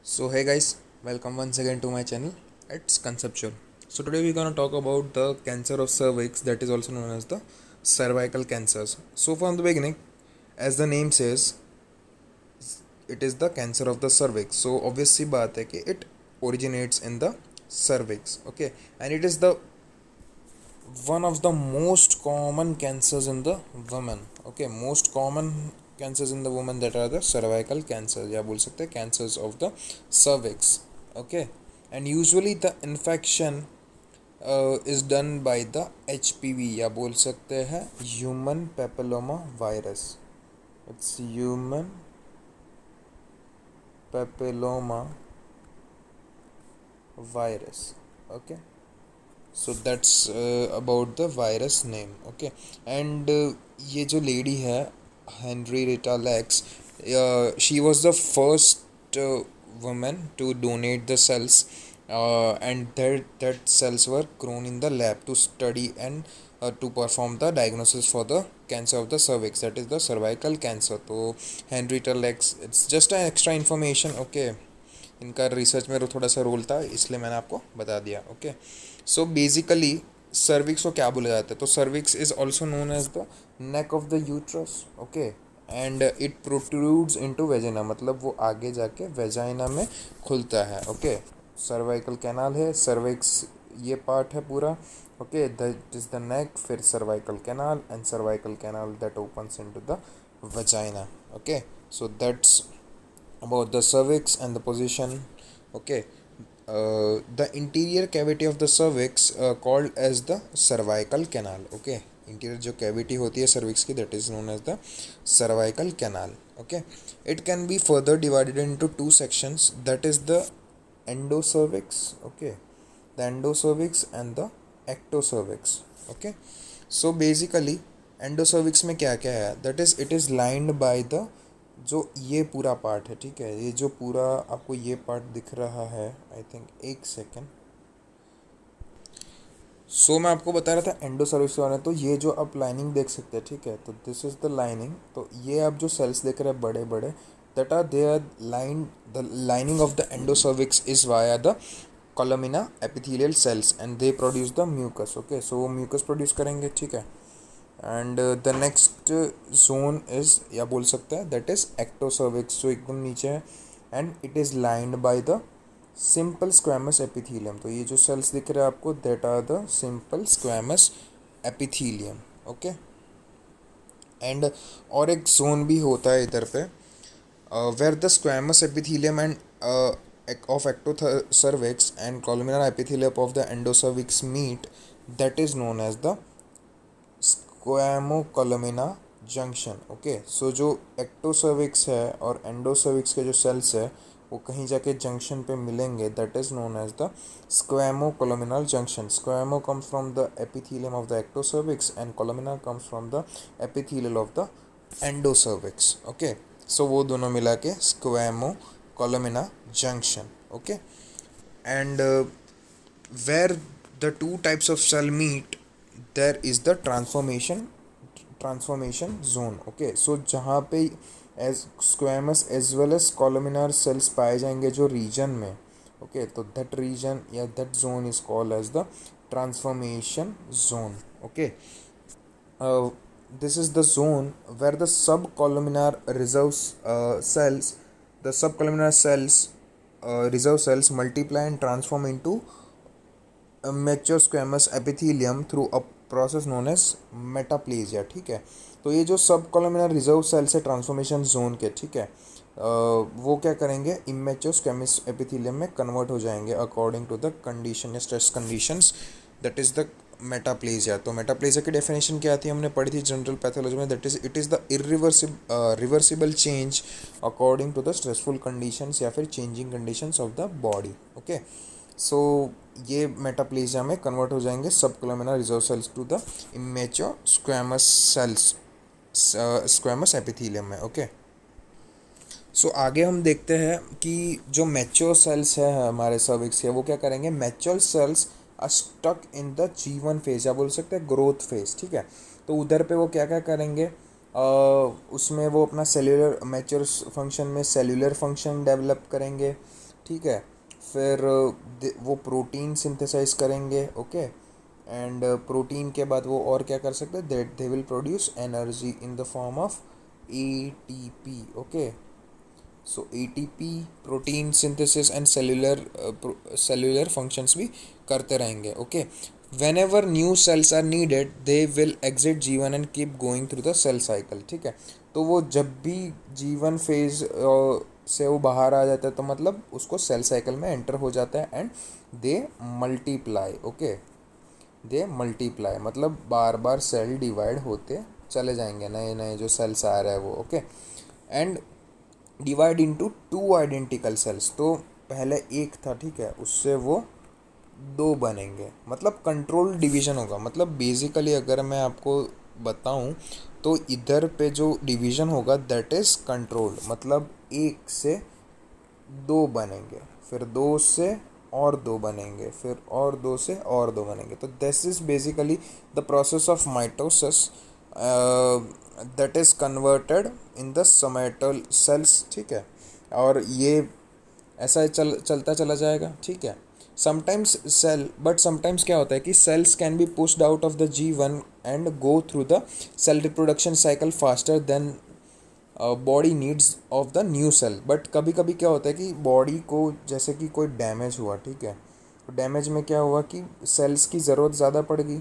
So hey guys, welcome once again to my channel. It's conceptual. So today we're gonna talk about the cancer of cervix, that is also known as the cervical cancers. So from the beginning, as the name says, it is the cancer of the cervix. So obviously बात है कि it originates in the cervix, okay, and it is the one of the most common cancers in the women. Okay, most common cancers in the woman that are the cervical cancers, या बोल सकते हैं cancers of the cervix. Okay, and usually the infection is done by the HPV, या बोल सकते हैं human papilloma virus. It's human papilloma virus. Okay, so that's about the virus name. Okay, and ये जो lady है Henrietta Lacks, she was the first woman to donate the cells, and that cells were grown in the lab to study and to perform the diagnosis for the cancer of the cervix, that is the cervical cancer. तो Henrietta Lacks, it's just an extra information. Okay, इनका research में थोड़ा सा role था, इसलिए मैंने आपको बता दिया. ओके, सो बेसिकली सर्विक्स को क्या बोला जाता है, तो cervix is also known as the neck of the uterus. Okay, and it protrudes into vagina, मतलब वो आगे जाके वेजाइना में खुलता है. ओके, सर्वाइकल कैनाल है, सर्विक्स ये पार्ट है पूरा. Okay, that is the neck, फिर cervical canal and cervical canal that opens into the vagina. Okay, so that's about the cervix and the position. Okay, the interior cavity of the cervix called as the cervical canal. Okay, interior जो cavity होती है cervix की, that is known as the cervical canal. Okay, it can be further divided into two sections, that is the endocervix. Okay, the endocervix and the ectocervix. Okay, so basically endocervix में क्या क्या है, that is it is lined by the, जो ये पूरा part है, ठीक है, ये जो पूरा आपको ये पार्ट दिख रहा है, आई थिंक एक सेकेंड. सो मैं आपको बता रहा था एंडोसर्विक्स वाले, तो ये जो आप लाइनिंग देख सकते हैं, ठीक है, तो दिस इज द लाइनिंग. तो ये आप जो सेल्स देख रहे हैं बड़े बड़े, that are they are line, the lining of the endocervix is via the columnar epithelial cells and they produce the mucus. Okay, so वो म्यूकस प्रोड्यूस करेंगे, ठीक है. And the next zone is, या बोल सकते हैं दैट इज एक्टोसर्विक्स, जो एकदम नीचे है, and it is lined by the simple squamous epithelium. तो ये जो सेल्स दिख रहे हैं आपको, that are the simple squamous epithelium. Okay, and और एक जोन भी होता है इधर पे, where the squamous epithelium end of ectocervix and columnar epithelium of the endocervix meet, that is known as the squamocolumnar junction. Okay, so जो ectocervix है और एंडोसर्विक्स के जो सेल्स है वो कहीं जाके जंक्शन पे मिलेंगे, that is known as the squamocolumnar junction. Squamo comes from the epithelium of the ectocervix and columnar comes from the epithelial of the endocervix. Okay, so वो दोनों मिला के squamocolumnar junction. Okay, and where the two types of cell meet, there is the transformation zone. Okay, so जहाँ पे as squamous as well as columnar cells पाए जाएंगे जो region में, ओके, तो दैट रीजन या that zone is called as the transformation zone. Okay, this is the zone where the subcolumnar reserve cells, the subcolumnar cells, reserve cells multiply and transform into mature squamous epithelium through a process known as metaplasia. ठीक है, तो ये जो सब columnar reserve cell से transformation zone के, ठीक है, वो क्या करेंगे, इमेच्योर स्क्वैमस एपिथेलियम में कन्वर्ट हो जाएंगे अकॉर्डिंग टू द कंडीशन या stress conditions, that is the metaplasia. तो मेटाप्लेजिया की डेफिनेशन क्या थी, हमने पढ़ी थी जनरल पैथोलॉजी में, that is it is the reversible change according to the stressful conditions या फिर changing conditions of the body. Okay, so ये मेटाप्लेजिया में कन्वर्ट हो जाएंगे सब columnar reserve cells to the immature squamous cells, squamous epithelium में. Okay, so आगे हम देखते हैं कि जो मैच्योर सेल्स है हमारे सर्विक्स के, वो क्या करेंगे, mature cells are stuck in the G1 phase, या बोल सकते हैं ग्रोथ फेज. ठीक है, तो उधर पे वो क्या क्या करेंगे, उसमें वो अपना सेल्यूलर मैच्योर फंक्शन में सेल्यूलर फंक्शन डेवलप करेंगे. ठीक है। फिर वो प्रोटीन सिंथेसाइज करेंगे, ओके। एंड प्रोटीन के बाद वो और क्या कर सकते हैं, that they will produce energy in the form of ATP, okay. So ATP protein synthesis and cellular functions भी करते रहेंगे, okay. Whenever new cells are needed they will exit G one and keep going through the cell cycle, ठीक है। तो वो जब भी जीवन फेज से वो बाहर आ जाता है तो मतलब उसको सेल साइकिल में एंटर हो जाता है and they multiply, okay. They multiply मतलब बार बार सेल डिवाइड होते चले जाएंगे, नए नए जो सेल्स आ रहे हैं वो, okay. And divide into two identical sales, तो पहले एक था, ठीक है, उससे वो दो बनेंगे, मतलब कंट्रोल डिवीजन होगा। मतलब बेसिकली अगर मैं आपको बताऊं तो इधर पे जो डिवीजन होगा दैट इज़ कंट्रोल्ड, मतलब एक से दो बनेंगे, फिर दो से और दो बनेंगे, फिर और दो से और दो बनेंगे। तो this is basically the process of mitosis that is converted in the somatic cells, ठीक है। और ये ऐसा चलता चला जाएगा, ठीक है। समटाइम्स सेल, बट समटाइम्स क्या होता है कि cells can be pushed out of the G1 and go through the cell reproduction cycle faster than body needs of the new cell. But कभी कभी क्या होता है कि बॉडी को जैसे कि कोई डैमेज हुआ, ठीक है, तो डैमेज में क्या हुआ कि सेल्स की ज़रूरत ज़्यादा पड़ गई,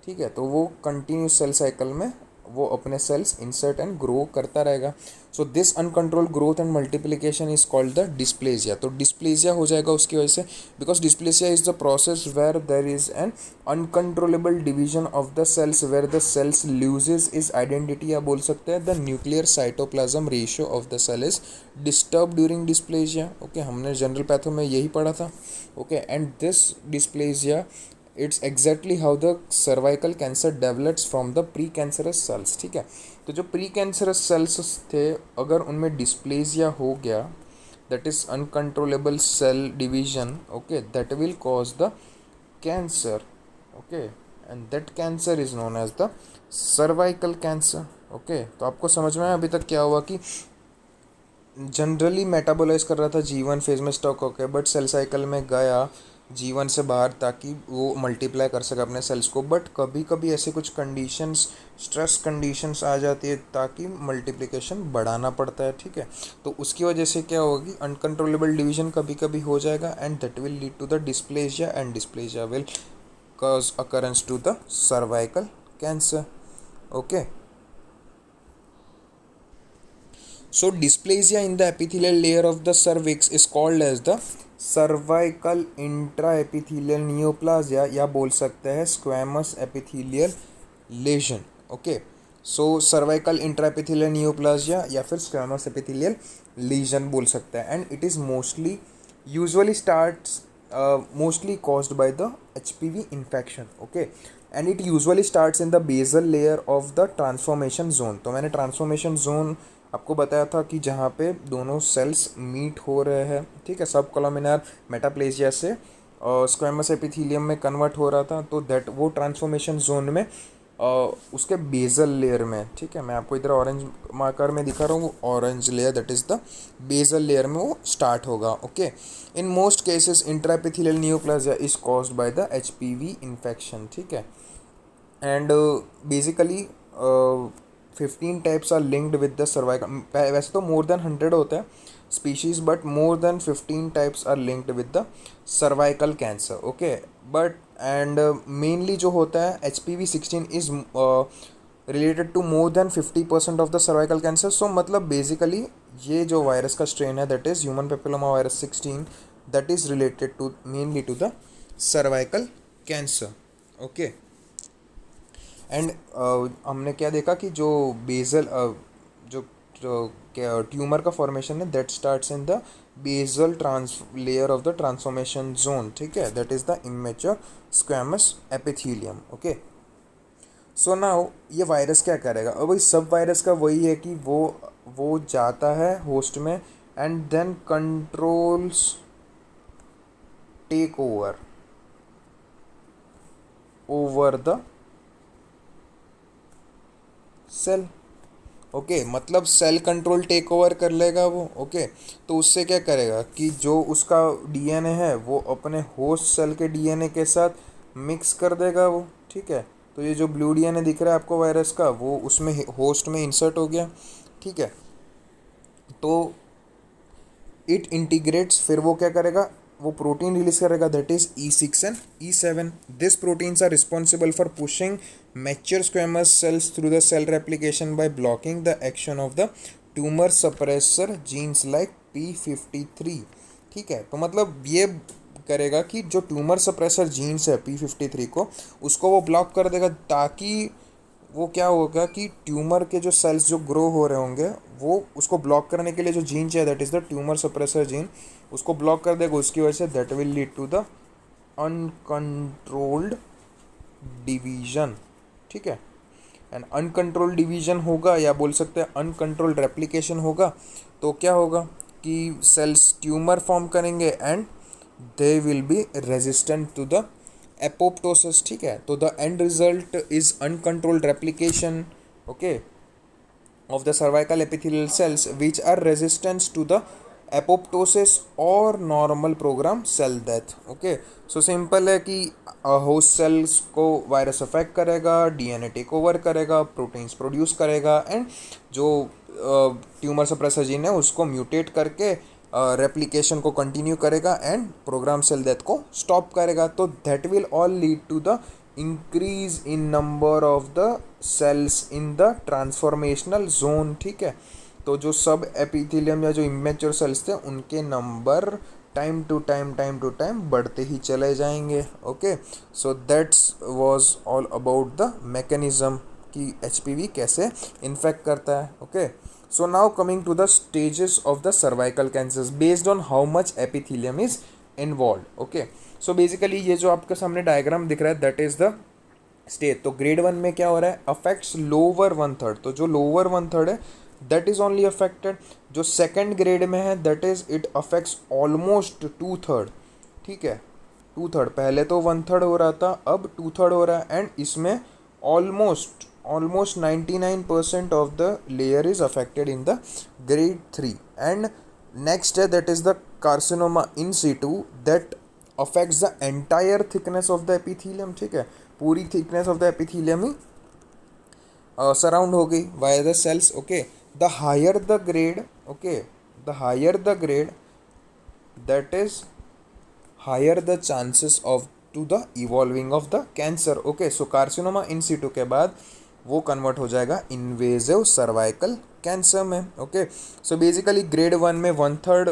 ठीक है, तो वो कंटिन्यूस सेल साइकिल में वो अपने सेल्स इंसर्ट एंड ग्रो करता रहेगा। So this uncontrol growth and multiplication is called the dysplasia. तो डिस्प्लेजिया हो जाएगा उसकी वजह से, because dysplasia is the process where there is an uncontrollable division of the cells where the cells loses is identity, या बोल सकते हैं the nuclear cytoplasm ratio of the cell is disturb during dysplasia, okay. हमने general patho में यही पढ़ा था, okay. And this dysplasia it's exactly how the cervical cancer develops from the pre cancerous cells, ठीक है। तो जो प्री कैंसरस सेल्स थे अगर उनमें डिस्प्लेजिया हो गया, that is uncontrollable cell division, okay, that will cause the cancer, okay. And that cancer is known as the cervical cancer, okay. तो आपको समझ में आया अभी तक क्या हुआ कि जनरली मेटाबोलाइज कर रहा था जीवन फेज में स्टॉक होकर, बट सेल साइकिल में गया जीवन से बाहर ताकि वो मल्टीप्लाई कर सके अपने सेल्स को। बट कभी कभी ऐसे कुछ कंडीशंस, स्ट्रेस कंडीशंस आ जाती है ताकि मल्टीप्लिकेशन बढ़ाना पड़ता है, ठीक है। तो उसकी वजह से क्या होगा कि अनकंट्रोलेबल डिवीजन कभी कभी हो जाएगा and that will lead to the dysplasia and dysplasia will cause occurrence to the cervical cancer, okay. So dysplasia in the epithelial layer of the cervix is called as the cervical intraepithelial neoplasia, या बोल सकते हैं squamous epithelial lesion, okay. So cervical intraepithelial neoplasia या फिर squamous epithelial lesion बोल सकते हैं, and it is usually starts mostly caused by the HPV infection, okay. And it usually starts in the basal layer of the transformation zone. तो मैंने transformation zone आपको बताया था कि जहाँ पे दोनों सेल्स मीट हो रहे हैं, ठीक है, सब कॉलमिनार मेटाप्लेजिया से स्क्वेमस एपिथेलियम में कन्वर्ट हो रहा था, तो दैट वो ट्रांसफॉर्मेशन जोन में उसके बेजल लेयर में, ठीक है, मैं आपको इधर ऑरेंज मार्कर में दिखा रहा हूँ, orange layer that is the basal layer में वो स्टार्ट होगा, okay. In most cases intraepithelial neoplasia is caused by the HPV infection, ठीक है। And basically 15 types are linked with the cervical, वैसे तो मोर देन 100 होता है species, but more than 15 types are linked with the cervical cancer, okay. But and mainly जो होता है HPV-16 is related to more then 50% of the cervical cancer. So मतलब basically ये जो वायरस का स्ट्रेन है that is human papilloma virus 16, that is related to mainly to the cervical cancer, okay. And हमने क्या देखा कि जो बेजल जो ट्यूमर का फॉर्मेशन है that starts in the basal trans layer of the transformation zone, ठीक है, that is the immature squamous epithelium, okay. So now ये वायरस क्या करेगा, अब वही सब वायरस का वही है कि वो जाता है होस्ट में and then controls take over the cell, okay, मतलब सेल कंट्रोल टेक ओवर कर लेगा वो। ओके, तो उससे क्या करेगा कि जो उसका डीएनए है वो अपने होस्ट सेल के डीएनए के साथ मिक्स कर देगा वो। ठीक है, तो ये जो ब्लू डीएनए दिख रहा है आपको वायरस का, वो उसमें होस्ट में इंसर्ट हो गया। ठीक है, तो इट इंटीग्रेट्स, फिर वो क्या करेगा, वो प्रोटीन रिलीज करेगा, that is E6 and E7। This proteins are responsible for pushing mature squamous cells through the cell replication by blocking the action of the tumour suppressor genes like P53। ठीक है, तो मतलब ये करेगा कि जो tumour suppressor jeans है P53 को, उसको वो ब्लॉक कर देगा, ताकि वो क्या होगा कि ट्यूमर के जो सेल्स जो ग्रो हो रहे होंगे, वो उसको ब्लॉक करने के लिए जो जीन चाहिए, that is the tumour suppressor gene, उसको ब्लॉक कर देगा। उसकी वजह से that will lead to the uncontrolled division. ठीक है, एंड अनकंट्रोल्ड डिवीजन होगा, या बोल सकते हैं अनकंट्रोल्ड रेप्लिकेशन होगा, तो क्या होगा कि सेल्स ट्यूमर फॉर्म करेंगे and they will be resistant to the apoptosis. ठीक है, तो the end result is uncontrolled replication, okay, of the cervical epithelial cells which are resistant to the apoptosis और normal program cell death। Okay, so simple है कि host cells को virus affect करेगा, DNA take over करेगा, proteins produce करेगा, and जो tumour suppressor gene है उसको म्यूटेट करके रेप्लिकेशन को कंटिन्यू करेगा एंड प्रोग्राम सेल डेथ को स्टॉप करेगा। तो that will all lead to the increase in number of the cells in the transformational zone. ठीक है, तो जो सब एपिथेलियम या जो इमेच्योर सेल्स थे उनके नंबर टाइम टू टाइम बढ़ते ही चले जाएंगे। Okay, so that's was all about the mechanism कि एचपीवी कैसे इन्फेक्ट करता है। Okay, so now coming to the stages of the cervical cancers based on how much epithelium is involve. Okay, so basically ये जो आपके सामने diagram दिख रहा है दैट इज द स्टेज। तो ग्रेड 1 में क्या हो रहा है, अफेक्ट्स लोअर 1/3, तो जो लोअर 1/3 है दैट इज ओनली अफेक्टेड। जो सेकंड ग्रेड में है that is it affects almost 2/3। ठीक है, 2/3, पहले तो 1/3 हो रहा था, अब 2/3 हो रहा है, एंड इसमें almost 99% of the layer is affected in the grade 3। And next है that is the carcinoma in situ that affects the entire thickness of the epithelium. ठीक है, पूरी थिकनेस ऑफ द एपिथेलियम ही सराउंड हो गई by the cells. Okay, the higher the grade, okay, the higher the grade that is higher the chances of to the evolving of the cancer. Okay, so carcinoma in situ के बाद वो convert हो जाएगा invasive cervical cancer में। Okay, so basically grade 1 में 1/3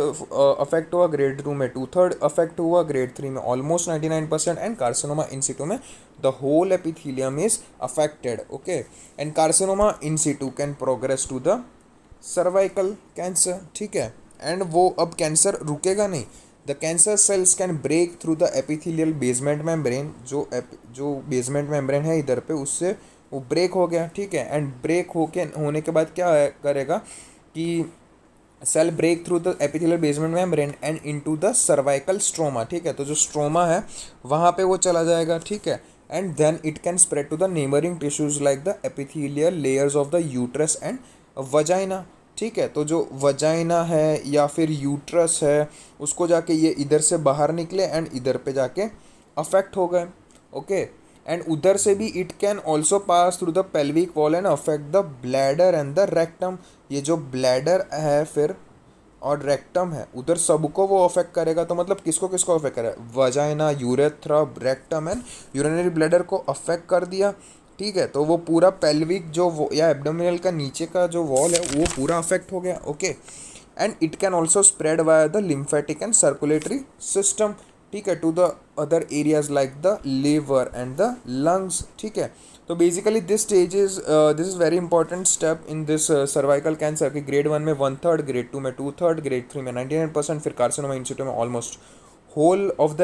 affect हुआ, grade 2 में 2/3 affect हुआ, ग्रेड 3 में almost 99%, and carcinoma in situ में the whole epithelium is affected. Okay, and carcinoma in situ can progress to the cervical cancer. ठीक है, and वो अब कैंसर रुकेगा नहीं, the cancer cells can break through the epithelial basement membrane, जो basement membrane है इधर पे, उससे वो ब्रेक हो गया। ठीक है, एंड ब्रेक होने के बाद क्या करेगा कि cell break through the epithelial basement membrane and into the cervical stroma. ठीक है, तो जो स्ट्रोमा है वहाँ पे वो चला जाएगा। ठीक है, and then it can spread to the neighbouring tissues like the epithelial layers of the uterus and vagina. ठीक है, तो जो वजाइना है या फिर यूट्रस है उसको जाके ये इधर से बाहर निकले एंड इधर पे जाके अफेक्ट हो गए। ओके, एंड उधर से भी it can also pass through the pelvic wall and affect the bladder and the rectum. ये जो ब्लैडर है फिर और रेक्टम है उधर सबको वो अफेक्ट करेगा। तो मतलब किसको किसको अफेक्ट करेगा, vagina, urethra, rectum and urinary bladder को अफेक्ट कर दिया। ठीक है, तो वो पूरा पेल्विक जो या एब्डोमिनल का नीचे का जो वॉल है वो पूरा अफेक्ट हो गया। Okay, and it can also spread via the lymphatic and circulatory system. ठीक है, to the other areas like the liver and the lungs. ठीक है, तो basically this is very important step in this cervical cancer कि grade 1 में 1/3, grade 2 में 2/3, grade 3 में 99%, फिर कार्सिनोमा इन situ में almost whole of the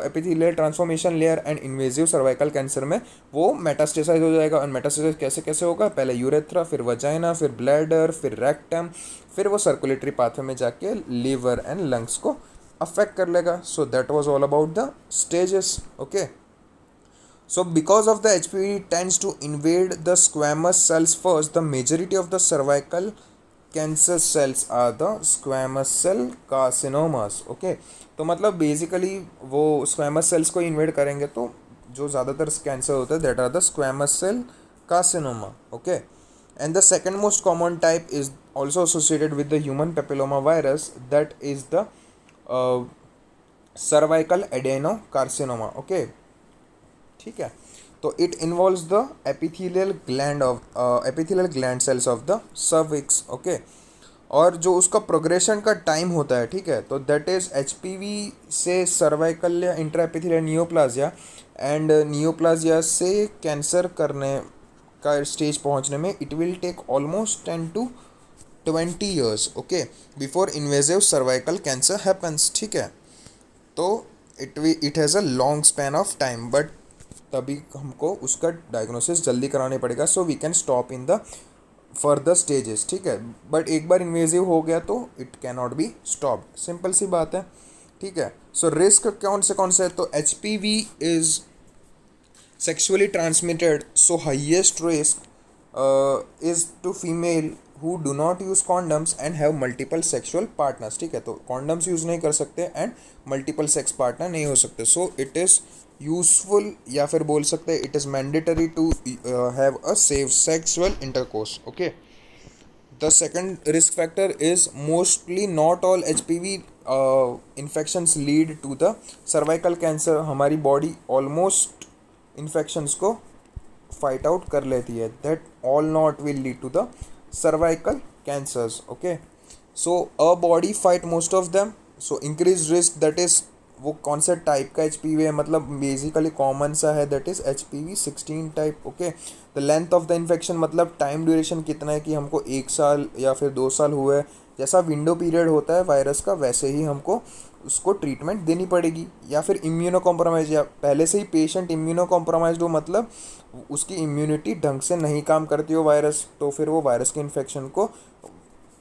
epithelial transformation layer, and invasive cervical cancer में वो मेटास्टेसाइज हो जाएगा। और मेटास्टेसाइज कैसे कैसे होगा, पहले यूरेथ्रा, फिर वजाइना, फिर ब्लैडर, फिर रेक्टम, फिर वो सर्कुलेटरी पाथवे में जाके लीवर एंड लंग्स को अफेक्ट कर लेगा। सो that was all about the stages. Okay, So because of the HPV tends to invade the squamous cells first, the majority of the cervical cancer cells are the squamous cell carcinomas. Okay, तो मतलब basically वो squamous sales को invade करेंगे तो जो ज़्यादातर cancer होता है that are the squamous cell carcinoma. Okay, and the second most common type is also associated with the human papilloma virus, that is the cervical adenocarcinoma. Okay, ठीक है. तो it involves the epithelial gland cells of the cervix. Okay, और जो उसका progression का time होता है, ठीक है, तो दैट इज एचपीवी से सर्वाइकल या इंट्राएपिथेलियल नियोप्लाजिया, एंड नियोप्लाजिया से कैंसर करने का स्टेज पहुंचने में it will take almost 10 to 20 years. Okay, before invasive cervical cancer happens. ठीक है, तो it has a long span of time, but तभी हमको उसका डायग्नोसिस जल्दी कराने पड़ेगा so we can stop in the further stages. ठीक है, बट एक बार इन्वेजिव हो गया तो it can not be stopped. Simple सी बात है. ठीक है, सो रिस्क कौन से है, तो HPV is sexually transmitted, so highest risk is to female who do not use condoms and have multiple sexual partners. ठीक है, तो condoms यूज़ नहीं कर सकते एंड multiple sex partner नहीं हो सकते. सो इट इज़ यूजफुल या फिर बोल सकते हैं it is mandatory to have a safe sexual intercourse. Okay, the second risk factor is mostly not all HPV infections lead to the cervical cancer. हमारी body almost infections को fight out कर लेती है. That all not will lead to the cervical cancers. Okay, so a body fight most of them, so increased risk, that is वो कौन सा type का HPV है, मतलब बेसिकली कॉमन सा है, that is HPV 16 type. Okay, the length of the infection, मतलब time duration कितना है कि हमको 1 साल या फिर 2 साल हुआ है, जैसा विंडो पीरियड होता है वायरस का वैसे ही हमको उसको ट्रीटमेंट देनी पड़ेगी. या फिर इम्यूनो कॉम्प्रोमाइज, या पहले से ही पेशेंट इम्यूनो कॉम्प्रोमाइज हो, मतलब उसकी इम्यूनिटी ढंग से नहीं काम करती हो वायरस, तो फिर वो वायरस के इन्फेक्शन को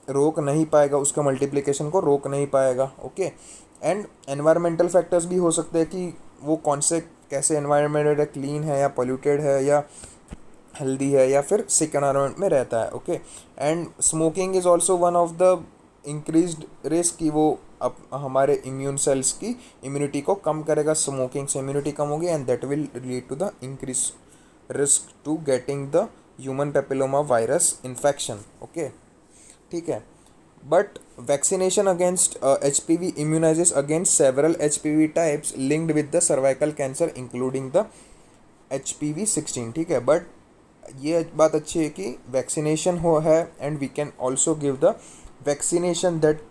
रोक नहीं पाएगा, उसका मल्टीप्लिकेशन को रोक नहीं पाएगा. ओके, एंड एनवायरमेंटल फैक्टर्स भी हो सकते हैं कि वो कौन से कैसे एनवायरनमेंट है, क्लीन है या पोल्यूटेड है या हेल्दी है या फिर सिक एनवायरनमेंट में रहता है. Okay, and smoking is also one of the increased risk कि वो अब हमारे इम्यून सेल्स की इम्यूनिटी को कम करेगा. स्मोकिंग से इम्यूनिटी कम होगी and that will lead to the increase risk to getting the human papilloma virus infection. Okay, ठीक है, but vaccination against HPV immunizes against several HPV types linked with the cervical cancer including the HPV 16. ठीक है, but ये बात अच्छी है कि vaccination हो है and we can also give the vaccination that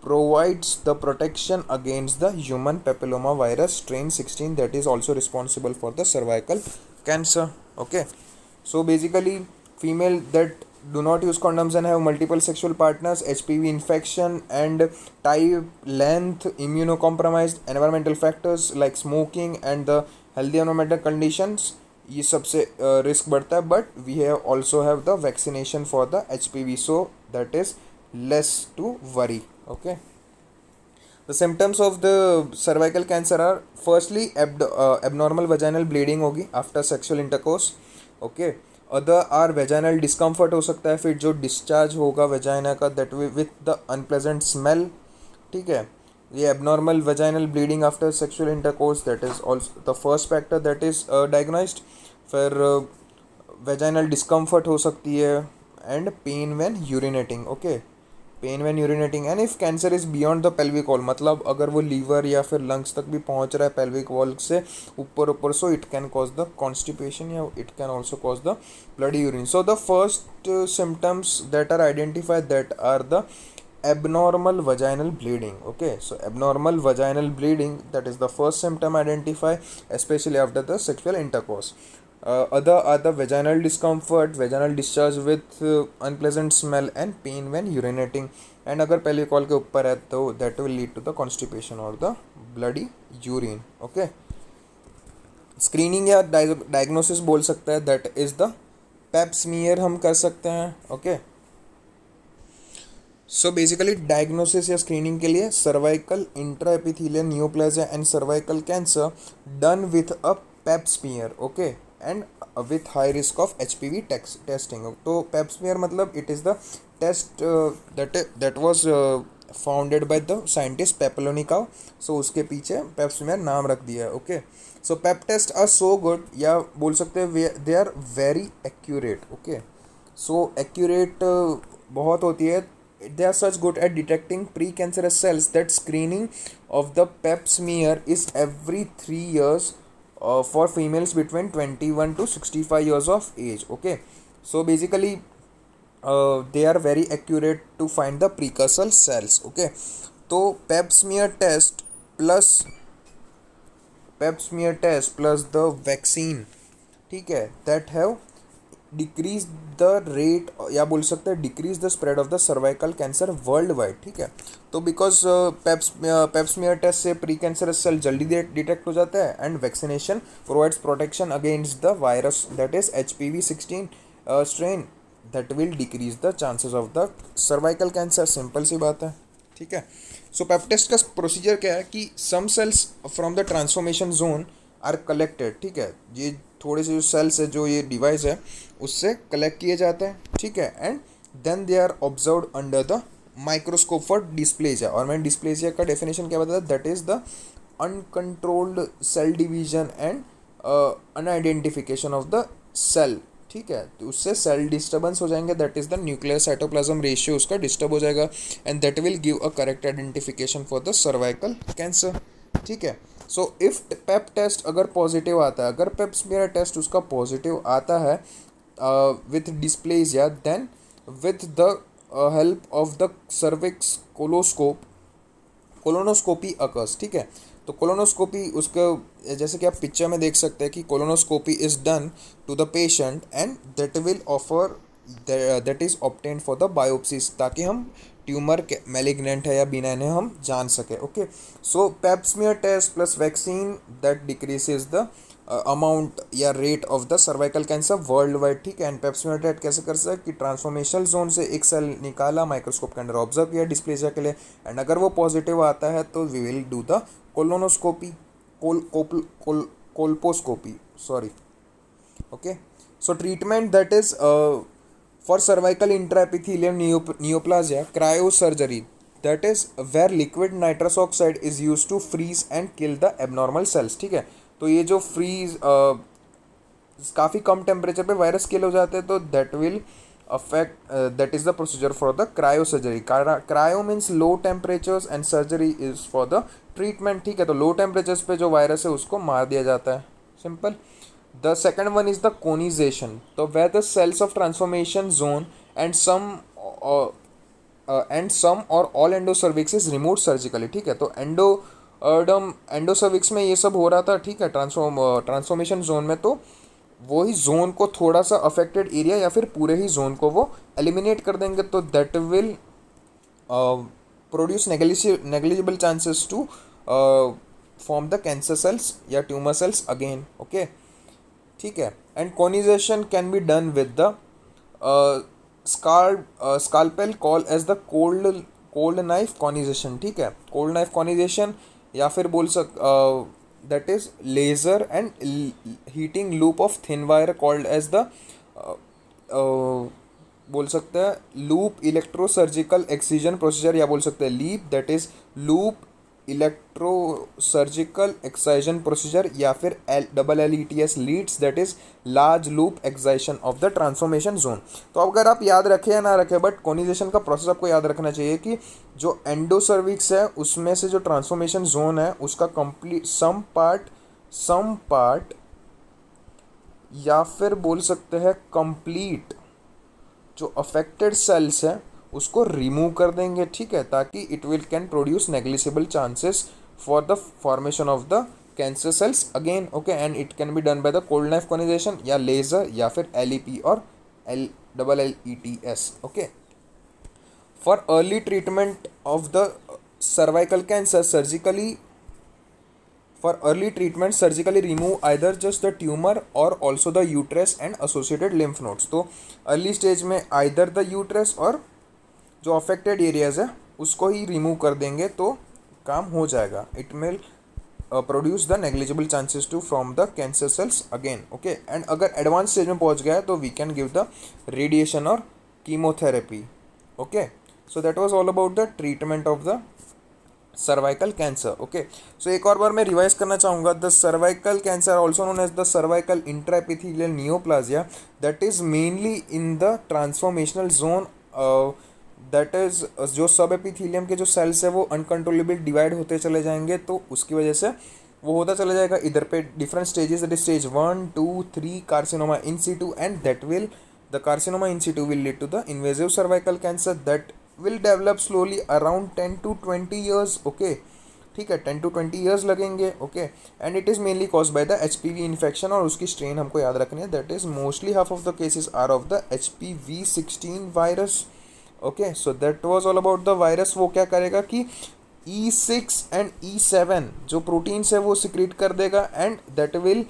provides the protection against the human papilloma virus strain 16 that is also responsible for the cervical cancer. Okay, so basically female that do not use condoms and have multiple sexual partners, HPV infection and type, length, immunocompromised, environmental factors like smoking and the healthy environmental conditions, ये सबसे risk बढ़ता है. But we have also have the vaccination for the HPV, so that is less to worry. Okay, the symptoms of the cervical cancer are firstly abnormal vaginal bleeding होगी after sexual intercourse. Okay, other are vaginal discomfort हो सकता है, फिर जो discharge होगा vagina का that with the unpleasant smell. ठीक है, ये abnormal vaginal bleeding after sexual intercourse, that is also the first factor that is diagnosed. फिर vaginal discomfort हो सकती है and pain when urinating. Okay, pain when urinating, and if cancer is beyond the pelvic wall, मतलब अगर वो liver या फिर lungs तक भी पहुंच रहा है पेल्विक वॉल से ऊपर, so it can cause the constipation या it can also cause the bloody urine. So the first symptoms that are identified that are the abnormal vaginal bleeding. Okay, so abnormal vaginal bleeding, that is the first symptom identified especially after the sexual intercourse. Other are the vaginal discomfort, vaginal discharge with unpleasant smell and pain when urinating, and अगर pelvic wall के ऊपर है तो that will lead to the constipation or the bloody urine. Okay, screening या diagnosis बोल सकते हैं, that is the pap smear हम कर सकते हैं. Okay, सो बेसिकली डायग्नोसिस या स्क्रीनिंग के लिए cervical intraepithelial neoplasia and cervical cancer done with a pap smear, okay, and with high risk of HPV testing. तो पेप स्मीयर मतलब it is the test that was founded by the scientist Papanicolaou. So उसके पीछे pap smear नाम रख दिया है, okay. So pap test are so good, या बोल सकते हैं they are very accurate, okay. So accurate बहुत होती है। They are such good at detecting precancerous cells that screening of the pap smear is every 3 years for females between 21 to 65 years of age, okay. So basically they are very accurate to find the precursor cells, okay. तो plus pap smear test plus the vaccine, ठीक है, that have decrease the rate, या बोल सकते हैं decrease the spread of the cervical cancer worldwide, ठीक है। तो बिकॉज पेप्समियर टेस्ट से प्री कैंसरस सेल जल्दी डिटेक्ट हो जाता है, and vaccination provides protection against the virus that is HPV-16 strain that will decrease the chances of the cervical cancer. Simple सी बात है, ठीक है। सो पेप टेस्ट का प्रोसीजर क्या है कि some cells from the transformation zone are collected, ठीक है। ये थोड़े से जो सेल्स है, जो ये डिवाइस है, उससे कलेक्ट किए जाते हैं, ठीक है, and then they are observed under the microscope for dysplasia. और मैंने डिस्प्लेजिया का डेफिनेशन क्या बताया, that is the uncontrolled cell division and unidentification of the cell, ठीक है। तो उससे सेल डिस्टर्बेंस हो जाएंगे, that is the nuclear cytoplasm ratio उसका डिस्टर्ब हो जाएगा, and that will give a correct identification for the cervical cancer, ठीक है। सो इफ पेप टेस्ट अगर पॉजिटिव आता है, अगर पेप स्मीयर टेस्ट उसका पॉजिटिव आता है with dysplasia, then with the help of the cervix colonoscopy occurs, ठीक है। तो कोलोनोस्कोपी उसका जैसे कि आप पिक्चर में देख सकते हैं कि colonoscopy is done to the patient, and that will offer that is obtained for the biopsies, ताकि हम ट्यूमर मैलिग्नेंट है या बिनाइन है हम जान सके, okay. So pap smear test plus vaccine that decreases the amount या rate of the cervical cancer worldwide, ठीक है। एंड पेप स्मीयर टेस्ट कैसे कर सकते हैं कि ट्रांसफॉर्मेशनल जोन से एक सेल निकाला, माइक्रोस्कोप के अंदर ऑब्जर्व किया डिस्प्लेजिया के लिए, एंड अगर वो पॉजिटिव आता है तो we will do the colonoscopy colposcopy, sorry, okay. So treatment that is for cervical intraepithelial neoplasia, cryosurgery, that is where liquid nitrous oxide is used to freeze and kill the abnormal cells, ठीक है। तो ये जो freeze काफ़ी कम temperature पे virus किल हो जाते हैं, तो that will affect, that is the procedure for the cryosurgery. Cryo means low temperatures and surgery is for the treatment, ठीक है। तो लो टेम्परेचर्स पे जो वायरस है उसको मार दिया जाता है, simple. The second one is the conization. So where the cells of transformation zone and some or all endocervix is removed surgically, ठीक है। तो एंडोसर्विक्स में ये सब हो रहा था, ठीक है, ट्रांसफॉर्मेशन जोन में। तो वो ही जोन को थोड़ा सा अफेक्टेड एरिया या फिर पूरे ही जोन को वो एलिमिनेट कर देंगे, तो that will produce negligible chances to form the cancer cells या ट्यूमर सेल्स अगेन, ओके, ठीक है। And conization can be done with the scalpel call as the cold knife conization, ठीक है। कोल्ड नाइफ कॉनिजेशन, या फिर बोल that is laser and heating loop of thin wire called as the बोल सकते हैं loop electro surgical excision procedure, या बोल सकते हैं LEEP, that is loop electro surgical excision procedure, या फिर LETS leads, that is large loop excision of the transformation zone. तो अगर आप याद रखें या ना रखें, बट कॉनिजेशन का प्रोसेस आपको याद रखना चाहिए कि जो एंडोसर्विक्स है उसमें से जो ट्रांसफॉर्मेशन जोन है उसका कंप्लीट सम पार्ट या फिर बोल सकते हैं कंप्लीट जो अफेक्टेड सेल्स है उसको रिमूव कर देंगे, ठीक है, ताकि it will can produce negligible chances for the formation of the cancer cells again, okay. And it can be done by the cold knife conization या लेजर या फिर LEP और LETS, okay. For early treatment of the cervical cancer surgically remove either just the tumour और also the uterus and associated lymph nodes. तो early stage में either the uterus और जो affected areas है उसको ही रिमूव कर देंगे तो काम हो जाएगा। It will produce the negligible chances to from the cancer cells again. Okay, and अगर एडवांस स्टेज में पहुंच गया है तो we can give the radiation और chemotherapy. Okay, so that was all about the treatment of the cervical cancer. Okay, so एक और बार मैं रिवाइज करना चाहूँगा. The cervical cancer also known as the cervical intraepithelial neoplasia that is mainly in the transformational zone. That is जो सब epithelium के जो सेल्स है वो अनकंट्रोलेबल डिवाइड होते चले जाएंगे, तो उसकी वजह से वो होता चला जाएगा इधर पे different stages. That is stage 1, 2, 3 carcinoma in situ, and that will the carcinoma in situ will lead to the invasive cervical cancer that will develop slowly around 10 to 20 years. Okay, ठीक है, 10 to 20 years लगेंगे. Okay, and it is mainly cause by the HPV infection, और उसकी strain हमको याद रखनी है. That is mostly half of the cases are of the HPV16 virus. Okay, so that was all about the virus. वो क्या करेगा कि E6 एंड E7 जो प्रोटीन्स है वो सिक्रीट कर देगा, एंड दैट विल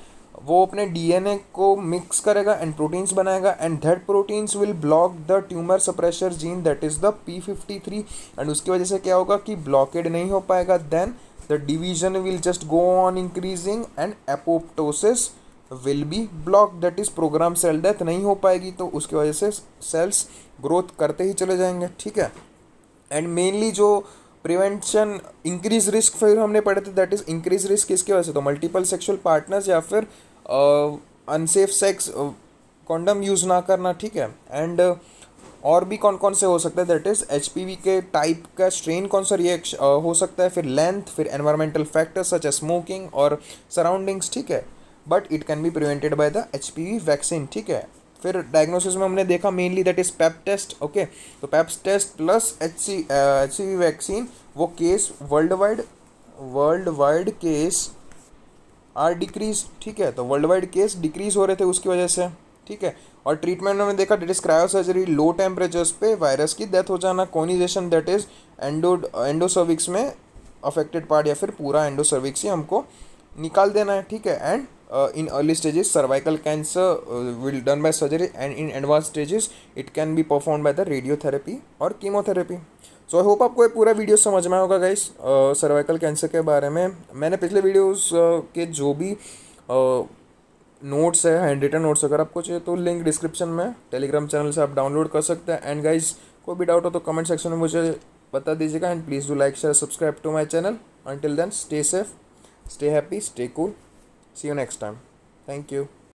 वो अपने DNA को मिक्स करेगा एंड प्रोटीन्स बनाएगा, and that proteins will block the tumour suppressor gene that is the P53. And उसकी वजह से क्या होगा कि ब्लॉकेड नहीं हो पाएगा. Then the division will just go on increasing and apoptosis will be block. That is program cell death नहीं हो पाएगी, तो उसकी वजह से सेल्स ग्रोथ करते ही चले जाएंगे. ठीक है, एंड मेनली जो प्रिवेंशन इंक्रीज रिस्क फिर हमने पढ़े थे, दैट इज इंक्रीज रिस्क किसकी वजह से, तो मल्टीपल सेक्सुअल पार्टनर्स या फिर अनसेफ सेक्स, कॉन्डम यूज़ ना करना. ठीक है, एंड और भी कौन कौन से हो सकता है, दैट इज HPV के टाइप का स्ट्रेन कौन सा हो सकता है, फिर लेंथ, फिर environmental factors such as smoking और सराउंडिंग्स. ठीक है, but it can be prevented by the HPV vaccine. ठीक है, फिर डायग्नोसिस में हमने देखा mainly that is pap test. Okay, तो pap test plus HCV vaccine, वो case worldwide case are decrease. ठीक है, तो वर्ल्ड वाइड केस डिक्रीज हो रहे थे उसकी वजह से. ठीक है, और ट्रीटमेंट में हमने देखा that is cryo surgery, low temperatures पे वायरस की डेथ हो जाना, कोनिजेशन दैट इज एंडोसर्विक्स में अफेक्टेड पार्ट या फिर पूरा एंडोसर्विक्स ही हमको निकाल देना है. ठीक है, and in early stages cervical cancer will done by surgery, and in advanced stages it can be performed by the radiotherapy और chemotherapy. सो आई होप आपको ये पूरा वीडियो समझ में होगा गाइस सर्वाइकल कैंसर के बारे में. मैंने पिछले वीडियोस के जो भी नोट्स है, हैंड रिटन नोट्स, अगर आपको चाहिए तो लिंक डिस्क्रिप्शन में टेलीग्राम चैनल से आप डाउनलोड कर सकते हैं. एंड गाइस कोई भी डाउट हो तो कमेंट सेक्शन में मुझे बता दीजिएगा, and please do like share subscribe to my channel. Until then, stay safe, stay happy, stay cool. See you next time. Thank you.